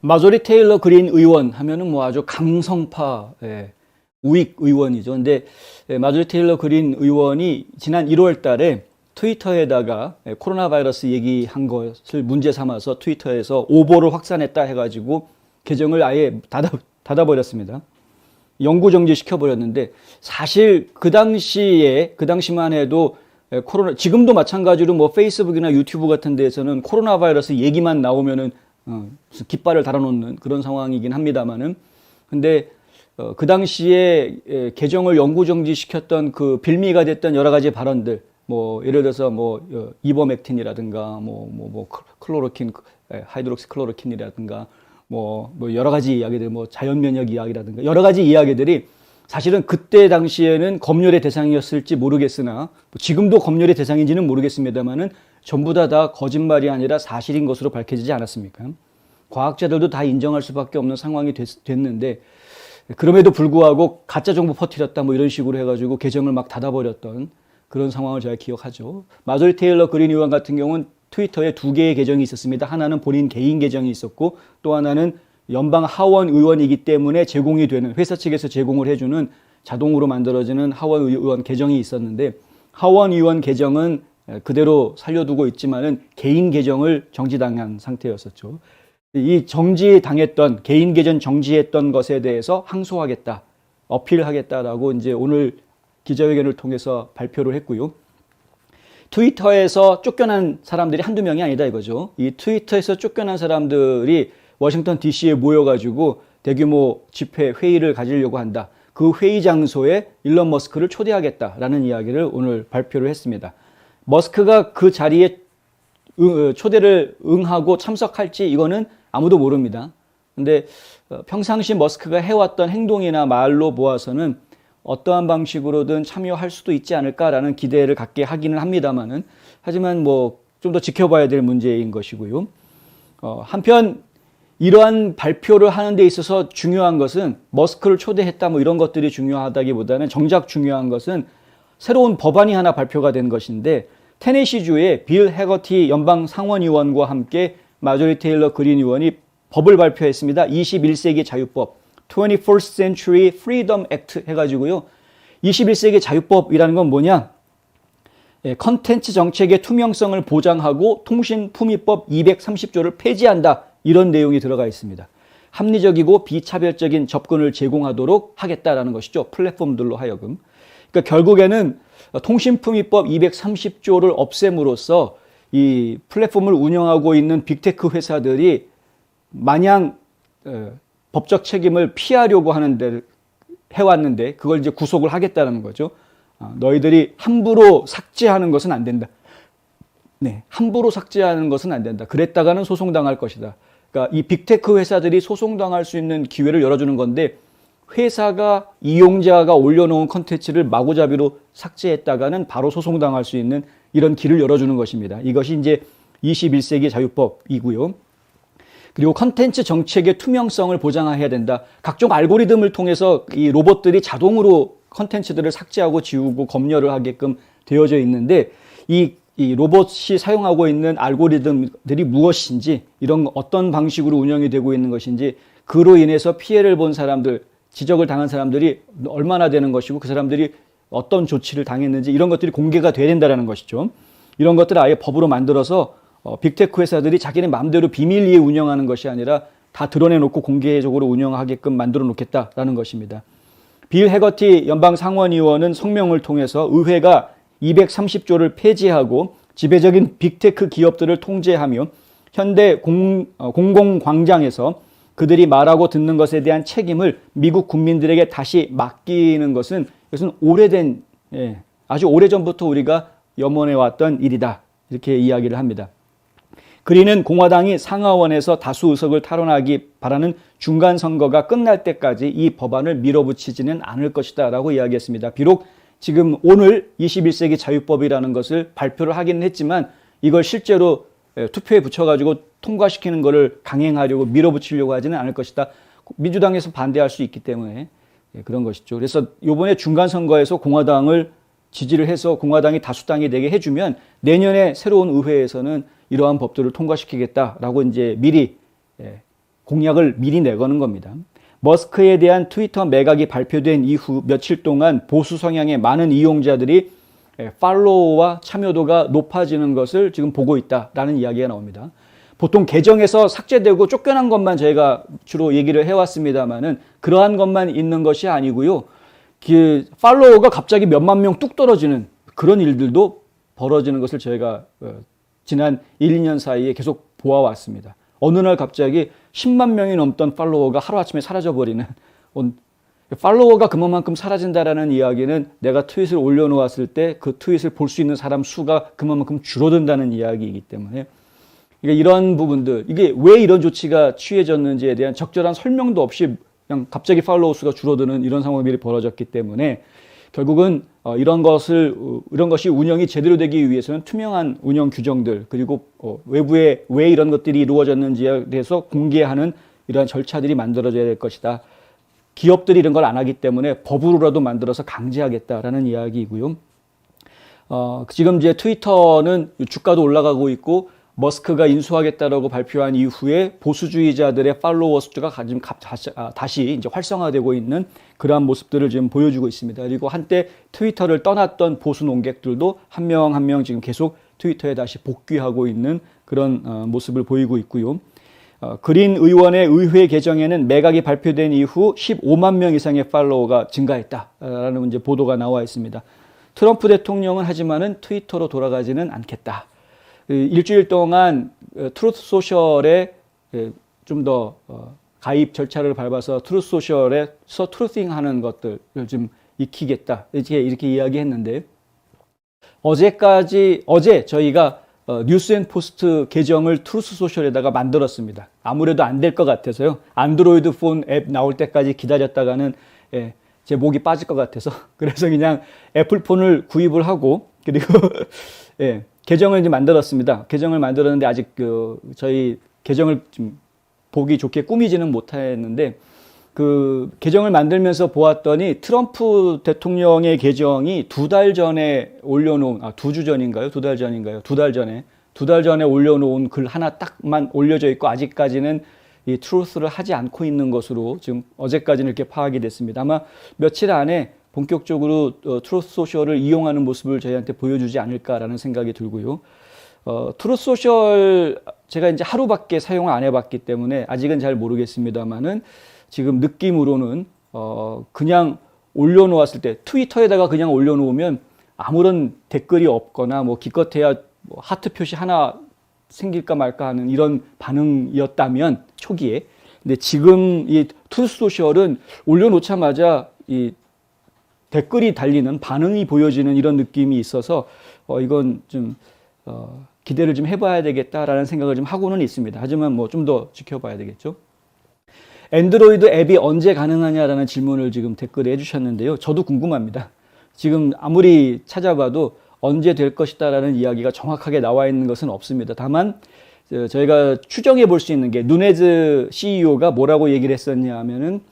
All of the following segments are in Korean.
마조리 테일러 그린 의원 하면은 뭐 아주 강성파 우익 의원이죠. 근데 마조리 테일러 그린 의원이 지난 1월 달에 트위터에다가 코로나 바이러스 얘기한 것을 문제 삼아서 트위터에서 오보를 확산했다 해가지고 계정을 아예 닫아버렸습니다. 영구 정지시켜버렸는데, 사실 그 당시만 해도 코로나, 지금도 마찬가지로 뭐 페이스북이나 유튜브 같은 데에서는 코로나 바이러스 얘기만 나오면은 무슨 깃발을 달아놓는 그런 상황이긴 합니다만은, 근데 그 당시에 계정을 영구 정지시켰던 그 빌미가 됐던 여러 가지 발언들, 뭐 예를 들어서 뭐 이버맥틴이라든가 뭐 클로로킨, 하이드록시 클로로킨이라든가 뭐 여러 가지 이야기들, 뭐 자연 면역 이야기라든가 여러 가지 이야기들이 사실은 그때 당시에는 검열의 대상이었을지 모르겠으나, 지금도 검열의 대상인지는 모르겠습니다만은 전부 다 거짓말이 아니라 사실인 것으로 밝혀지지 않았습니까? 과학자들도 다 인정할 수밖에 없는 상황이 됐는데, 그럼에도 불구하고 가짜 정보 퍼뜨렸다 뭐 이런 식으로 해가지고 계정을 막 닫아버렸던 그런 상황을 제가 기억하죠. 마조리 테일러 그린 의원 같은 경우는 트위터에 2개의 계정이 있었습니다. 하나는 본인 개인 계정이 있었고, 또 하나는 연방 하원 의원이기 때문에 제공이 되는, 회사 측에서 제공을 해주는 자동으로 만들어지는 하원 의원 계정이 있었는데, 하원 의원 계정은 그대로 살려두고 있지만은 개인 계정을 정지당한 상태였었죠. 이 정지당했던, 개인 계정 정지했던 것에 대해서 항소하겠다, 어필하겠다라고 이제 오늘 기자회견을 통해서 발표를 했고요. 트위터에서 쫓겨난 사람들이 한두 명이 아니다 이거죠. 이 트위터에서 쫓겨난 사람들이 워싱턴 DC에 모여가지고 대규모 집회 회의를 가지려고 한다. 그 회의 장소에 일론 머스크를 초대하겠다라는 이야기를 오늘 발표를 했습니다. 머스크가 그 자리에 초대를 응하고 참석할지 이거는 아무도 모릅니다. 근데 평상시 머스크가 해왔던 행동이나 말로 보아서는 어떠한 방식으로든 참여할 수도 있지 않을까라는 기대를 갖게 하기는 합니다만은, 하지만 뭐 좀 더 지켜봐야 될 문제인 것이고요. 한편 이러한 발표를 하는 데 있어서 중요한 것은 머스크를 초대했다 뭐 이런 것들이 중요하다기보다는, 정작 중요한 것은 새로운 법안이 하나 발표가 된 것인데, 테네시주의 빌 해거티 연방 상원의원과 함께 마조리 테일러 그린 의원이 법을 발표했습니다. 21세기 자유법, 21st Century Freedom Act 해가지고요. 21세기 자유법이라는 건 뭐냐? 컨텐츠 정책의 투명성을 보장하고 통신품위법 230조를 폐지한다. 이런 내용이 들어가 있습니다. 합리적이고 비차별적인 접근을 제공하도록 하겠다라는 것이죠. 플랫폼들로 하여금. 그러니까 결국에는 통신품위법 230조를 없앰으로써 이 플랫폼을 운영하고 있는 빅테크 회사들이 마냥 법적 책임을 피하려고 하는데 해왔는데, 그걸 이제 구속을 하겠다는 거죠. 너희들이 함부로 삭제하는 것은 안 된다. 네, 함부로 삭제하는 것은 안 된다. 그랬다가는 소송당할 것이다. 그러니까 이 빅테크 회사들이 소송당할 수 있는 기회를 열어주는 건데, 회사가, 이용자가 올려놓은 컨텐츠를 마구잡이로 삭제했다가는 바로 소송당할 수 있는 이런 길을 열어주는 것입니다. 이것이 이제 21세기 자유법이고요. 그리고 컨텐츠 정책의 투명성을 보장해야 된다. 각종 알고리즘을 통해서 이 로봇들이 자동으로 컨텐츠들을 삭제하고 지우고 검열을 하게끔 되어져 있는데, 이 로봇이 사용하고 있는 알고리즘들이 무엇인지, 이런 어떤 방식으로 운영이 되고 있는 것인지, 그로 인해서 피해를 본 사람들, 지적을 당한 사람들이 얼마나 되는 것이고, 그 사람들이 어떤 조치를 당했는지, 이런 것들이 공개가 돼야 된다는 것이죠. 이런 것들을 아예 법으로 만들어서 빅테크 회사들이 자기네 마음대로 비밀리에 운영하는 것이 아니라 다 드러내놓고 공개적으로 운영하게끔 만들어 놓겠다라는 것입니다. 빌 해거티 연방 상원의원은 성명을 통해서 의회가 230조를 폐지하고 지배적인 빅테크 기업들을 통제하며 현대 공공광장에서 그들이 말하고 듣는 것에 대한 책임을 미국 국민들에게 다시 맡기는 것은, 이것은 오래된, 아주 오래전부터 우리가 염원해왔던 일이다. 이렇게 이야기를 합니다. 그리는 공화당이 상하원에서 다수 의석을 탈환하기 바라는 중간 선거가 끝날 때까지 이 법안을 밀어붙이지는 않을 것이다 라고 이야기했습니다. 비록 지금 오늘 21세기 자유법이라는 것을 발표를 하기는 했지만, 이걸 실제로 투표에 붙여가지고 통과시키는 것을 강행하려고 밀어붙이려고 하지는 않을 것이다. 민주당에서 반대할 수 있기 때문에 그런 것이죠. 그래서 이번에 중간 선거에서 공화당을 지지를 해서 공화당이 다수당이 되게 해주면 내년에 새로운 의회에서는 이러한 법들을 통과시키겠다라고 이제 미리 공약을 미리 내거는 겁니다. 머스크에 대한 트위터 매각이 발표된 이후 며칠 동안 보수 성향의 많은 이용자들이 팔로워와 참여도가 높아지는 것을 지금 보고 있다라는 이야기가 나옵니다. 보통 계정에서 삭제되고 쫓겨난 것만 저희가 주로 얘기를 해왔습니다만은 그러한 것만 있는 것이 아니고요. 그 팔로워가 갑자기 몇만 명 뚝 떨어지는 그런 일들도 벌어지는 것을 저희가 지난 1, 2년 사이에 계속 보아왔습니다. 어느 날 갑자기 10만 명이 넘던 팔로워가 하루아침에 사라져버리는, 팔로워가 그만큼 사라진다라는 이야기는 내가 트윗을 올려놓았을 때 그 트윗을 볼 수 있는 사람 수가 그만큼 줄어든다는 이야기이기 때문에, 그러니까 이런 부분들, 이게 왜 이런 조치가 취해졌는지에 대한 적절한 설명도 없이 그냥 갑자기 팔로워 수가 줄어드는 이런 상황이 미리 벌어졌기 때문에 결국은 이런 것이 운영이 제대로 되기 위해서는 투명한 운영 규정들, 그리고 외부에 왜 이런 것들이 이루어졌는지에 대해서 공개하는 이러한 절차들이 만들어져야 될 것이다. 기업들이 이런 걸 안 하기 때문에 법으로라도 만들어서 강제하겠다라는 이야기이고요. 지금 이제 트위터는 주가도 올라가고 있고 머스크가 인수하겠다라고 발표한 이후에 보수주의자들의 팔로워 수가 다시 이제 활성화되고 있는 그러한 모습들을 지금 보여주고 있습니다. 그리고 한때 트위터를 떠났던 보수 논객들도 한 명 한 명 지금 계속 트위터에 다시 복귀하고 있는 그런 모습을 보이고 있고요. 그린 의원의 의회 계정에는 매각이 발표된 이후 15만 명 이상의 팔로워가 증가했다라는 이제 보도가 나와 있습니다. 트럼프 대통령은 하지만은 트위터로 돌아가지는 않겠다. 일주일 동안 트루스 소셜에 좀 더 가입 절차를 밟아서 트루스 소셜에서 트루싱 하는 것들을 좀 익히겠다. 이렇게 이야기했는데, 어제 저희가 뉴스앤포스트 계정을 트루스 소셜에다가 만들었습니다. 아무래도 안 될 것 같아서요. 안드로이드 폰 앱 나올 때까지 기다렸다가는 제 목이 빠질 것 같아서 그래서 그냥 애플폰을 구입을 하고 그리고 계정을 이제 만들었습니다. 계정을 만들었는데 아직 저희 계정을 좀 보기 좋게 꾸미지는 못했는데 그 계정을 만들면서 보았더니 트럼프 대통령의 계정이 2달 전에 올려놓은 2주 전인가요? 2달 전인가요? 2달 전에 올려놓은 글 하나 딱만 올려져 있고 아직까지는 이 트루스를 하지 않고 있는 것으로 지금 어제까지는 이렇게 파악이 됐습니다. 아마 며칠 안에 본격적으로 트루스 소셜을 이용하는 모습을 저희한테 보여주지 않을까라는 생각이 들고요. 트루스 소셜 제가 이제 하루밖에 사용을 안 해봤기 때문에 아직은 잘 모르겠습니다만은 지금 느낌으로는 그냥 올려놓았을 때 트위터에다가 그냥 올려놓으면 아무런 댓글이 없거나 뭐 기껏해야 뭐 하트 표시 하나 생길까 말까 하는 이런 반응이었다면 초기에, 근데 지금 이 트루스 소셜은 올려놓자마자 이 댓글이 달리는 반응이 보여지는 이런 느낌이 있어서 이건 좀 기대를 좀 해봐야 되겠다라는 생각을 좀 하고는 있습니다. 하지만 뭐 좀 더 지켜봐야 되겠죠. 안드로이드 앱이 언제 가능하냐라는 질문을 지금 댓글에 해주셨는데요. 저도 궁금합니다. 지금 아무리 찾아봐도 언제 될 것이다라는 이야기가 정확하게 나와 있는 것은 없습니다. 다만 저희가 추정해 볼 수 있는 게 누네즈 CEO가 뭐라고 얘기를 했었냐 하면은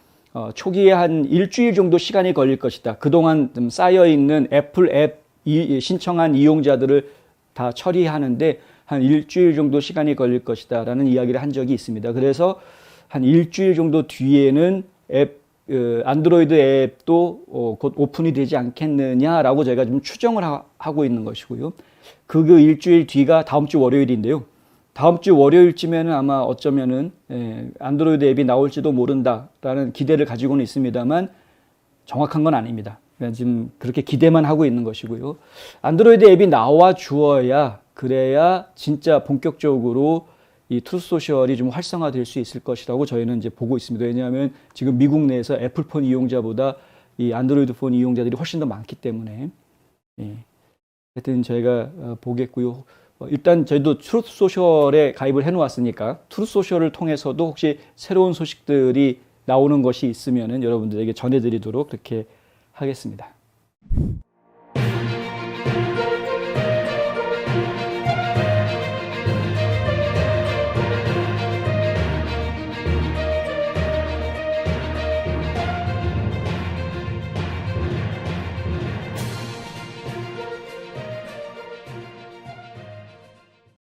초기에 한 일주일 정도 시간이 걸릴 것이다. 그동안 좀 쌓여있는 애플 앱 신청한 이용자들을 다 처리하는데 한 일주일 정도 시간이 걸릴 것이다 라는 이야기를 한 적이 있습니다. 그래서 한 일주일 정도 뒤에는 안드로이드 앱도 곧 오픈이 되지 않겠느냐라고 제가 좀 추정을 하고 있는 것이고요. 그 일주일 뒤가 다음 주 월요일인데요. 다음 주 월요일쯤에는 아마 어쩌면은 안드로이드 앱이 나올지도 모른다라는 기대를 가지고는 있습니다만 정확한 건 아닙니다. 지금 그렇게 기대만 하고 있는 것이고요. 안드로이드 앱이 나와 주어야 그래야 진짜 본격적으로 이 트루스 소셜이 좀 활성화될 수 있을 것이라고 저희는 이제 보고 있습니다. 왜냐하면 지금 미국 내에서 애플폰 이용자보다 이 안드로이드 폰 이용자들이 훨씬 더 많기 때문에 하여튼 저희가 보겠고요. 일단 저희도 트루스 소셜에 가입을 해 놓았으니까 트루스 소셜을 통해서도 혹시 새로운 소식들이 나오는 것이 있으면은 여러분들에게 전해드리도록 그렇게 하겠습니다.